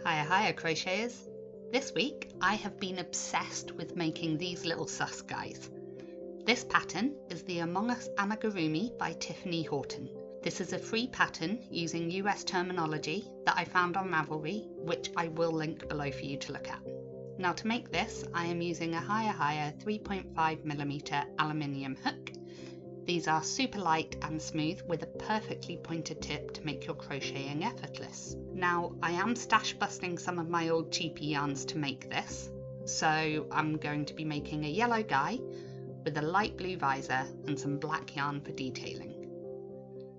Hiya crocheters! This week I have been obsessed with making these little sus guys. This pattern is the Among Us Amigurumi by Tiffany Horton. This is a free pattern using US terminology that I found on Ravelry, which I will link below for you to look at. Now to make this I am using a HiyaHiya 3.5mm aluminium hook. These are super light and smooth with a perfectly pointed tip to make your crocheting effortless. Now I am stash busting some of my old cheapy yarns to make this, so I'm going to be making a yellow guy with a light blue visor and some black yarn for detailing.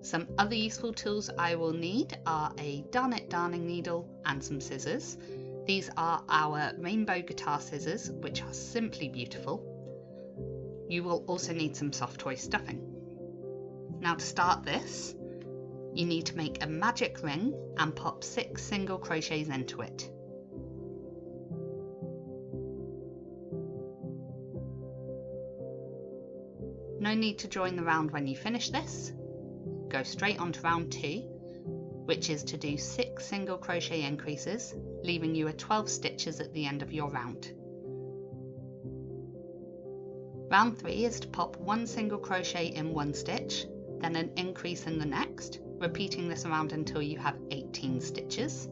Some other useful tools I will need are a darnet darning needle and some scissors. These are our rainbow guitar scissors, which are simply beautiful. You will also need some soft toy stuffing. Now to start this, you need to make a magic ring and pop 6 single crochets into it. No need to join the round when you finish this. Go straight on to round 2, which is to do 6 single crochet increases, leaving you at 12 stitches at the end of your round. Round 3 is to pop 1 single crochet in one stitch, then an increase in the next, repeating this around until you have 18 stitches.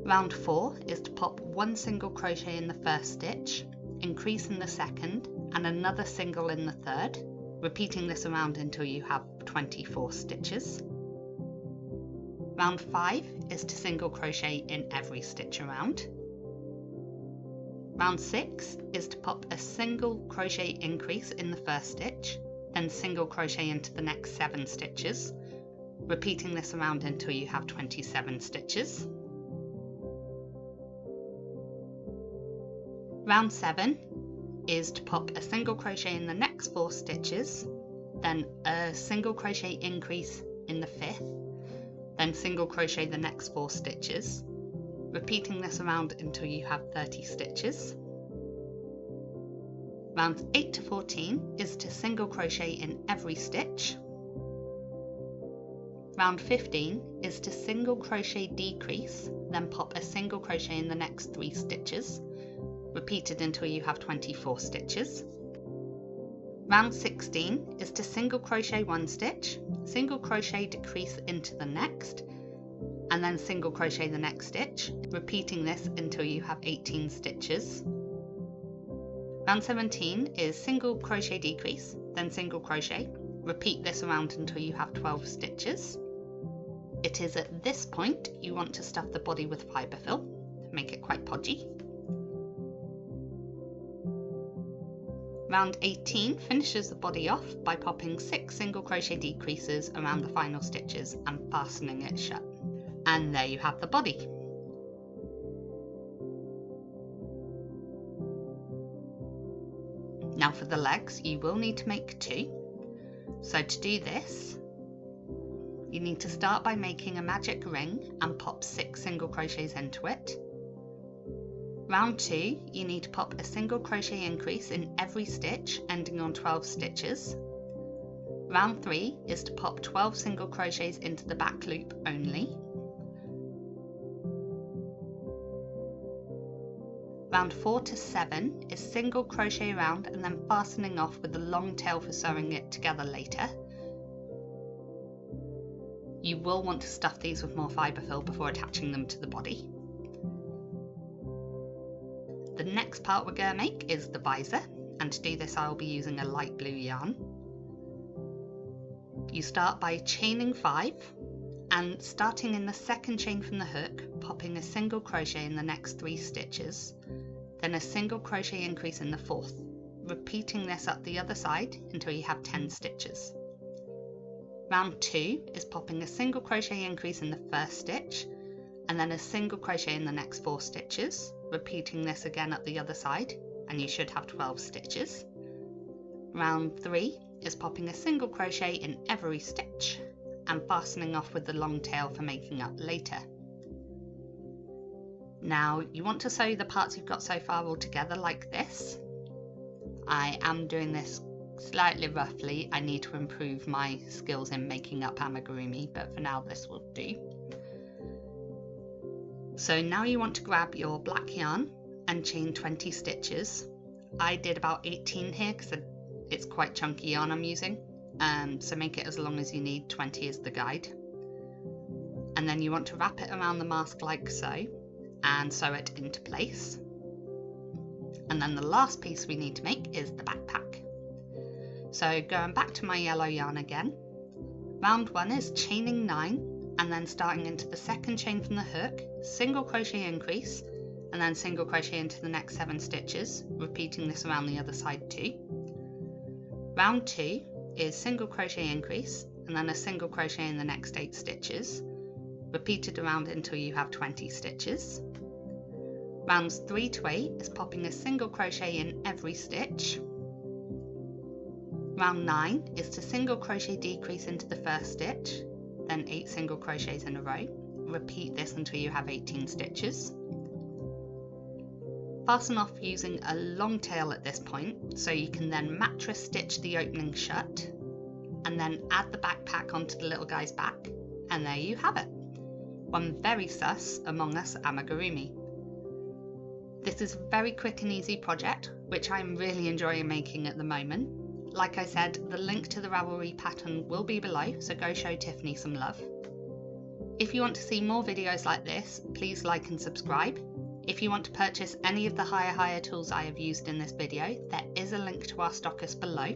Round 4 is to pop 1 single crochet in the first stitch, increase in the second, and another single in the third, repeating this around until you have 24 stitches. Round 5 is to single crochet in every stitch around. Round 6 is to pop a single crochet increase in the first stitch, then single crochet into the next 7 stitches, repeating this around until you have 27 stitches. Round 7 is to pop a single crochet in the next 4 stitches, then a single crochet increase in the 5th, then single crochet the next 4 stitches, repeating this around until you have 30 stitches. Rounds 8 to 14 is to single crochet in every stitch. Round 15 is to single crochet decrease, then pop a single crochet in the next 3 stitches, repeated until you have 24 stitches. Round 16 is to single crochet 1 stitch, single crochet decrease into the next, and then single crochet the next stitch, repeating this until you have 18 stitches. Round 17 is single crochet decrease, then single crochet, repeat this around until you have 12 stitches. It is at this point you want to stuff the body with fibre fill to make it quite podgy. Round 18 finishes the body off by popping 6 single crochet decreases around the final stitches and fastening it shut. And there you have the body. Now for the legs, you will need to make 2. So to do this, you need to start by making a magic ring and pop 6 single crochets into it. Round 2, you need to pop a single crochet increase in every stitch, ending on 12 stitches. Round 3 is to pop 12 single crochets into the back loop only. Round 4 to 7 is single crochet around and then fastening off with a long tail for sewing it together later. You will want to stuff these with more fibre fill before attaching them to the body. The next part we're going to make is the visor, and to do this I will be using a light blue yarn. You start by chaining 5 and starting in the second chain from the hook, popping a single crochet in the next 3 stitches, then a single crochet increase in the 4th, repeating this up the other side until you have 10 stitches. Round 2 is popping a single crochet increase in the first stitch, and then a single crochet in the next 4 stitches, repeating this again up the other side, and you should have 12 stitches. Round 3 is popping a single crochet in every stitch, and fastening off with the long tail for making up later. Now you want to sew the parts you've got so far all together like this. I am doing this slightly roughly. I need to improve my skills in making up amigurumi, but for now this will do. So now you want to grab your black yarn and chain 20 stitches. I did about 18 here because it's quite chunky yarn I'm using, so make it as long as you need. 20 is the guide. And then you want to wrap it around the mask like so and sew it into place. And then the last piece we need to make is the backpack. So going back to my yellow yarn again, round 1 is chaining 9 and then starting into the second chain from the hook, single crochet increase, and then single crochet into the next 7 stitches, repeating this around the other side too. Round 2 is single crochet increase and then a single crochet in the next 8 stitches, repeated around until you have 20 stitches. Rounds 3 to 8 is popping a single crochet in every stitch. Round 9 is to single crochet decrease into the first stitch, then 8 single crochets in a row. Repeat this until you have 18 stitches. Fasten off using a long tail at this point, so you can then mattress stitch the opening shut, and then add the backpack onto the little guy's back, and there you have it. One very sus Among Us amigurumi. This is a very quick and easy project, which I'm really enjoying making at the moment. Like I said, the link to the Ravelry pattern will be below, so go show Tiffany some love. If you want to see more videos like this, please like and subscribe. If you want to purchase any of the HiyaHiya tools I have used in this video, there is a link to our stockist below.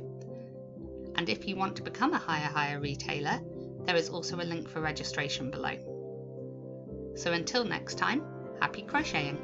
And if you want to become a HiyaHiya retailer, there is also a link for registration below. So until next time, happy crocheting!